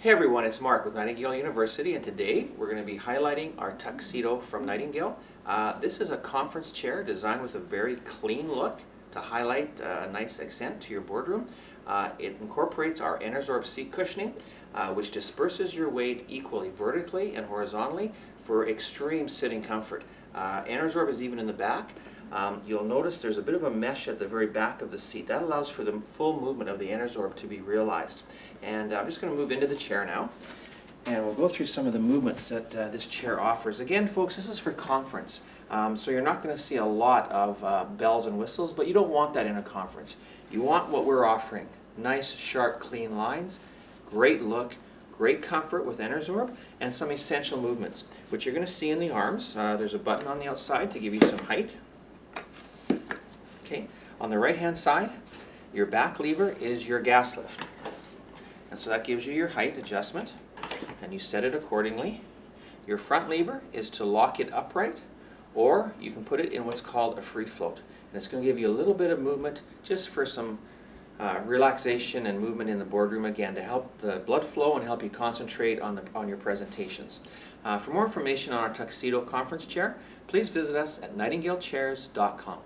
Hey everyone, it's Mark with Nightingale University, and today we're going to be highlighting our Tuxedo from Nightingale. This is a conference chair designed with a very clean look to highlight a nice accent to your boardroom. It incorporates our Enersorb seat cushioning, which disperses your weight equally vertically and horizontally for extreme sitting comfort. Enersorb is even in the back. You'll notice there's a bit of a mesh at the very back of the seat. That allows for the full movement of the Enersorb to be realized. And I'm just going to move into the chair now, and we'll go through some of the movements that this chair offers. Again, folks, this is for conference, so you're not going to see a lot of bells and whistles, but you don't want that in a conference. You want what we're offering: nice, sharp, clean lines, great look, great comfort with Enersorb, and some essential movements, which you're going to see in the arms. There's a button on the outside to give you some height. Okay, on the right hand side, your back lever is your gas lift. And so that gives you your height adjustment, and you set it accordingly. Your front lever is to lock it upright, or you can put it in what's called a free float. And it's going to give you a little bit of movement just for some relaxation and movement in the boardroom, again, to help the blood flow and help you concentrate on your presentations. For more information on our Tuxedo conference chair, please visit us at nightingalechairs.com.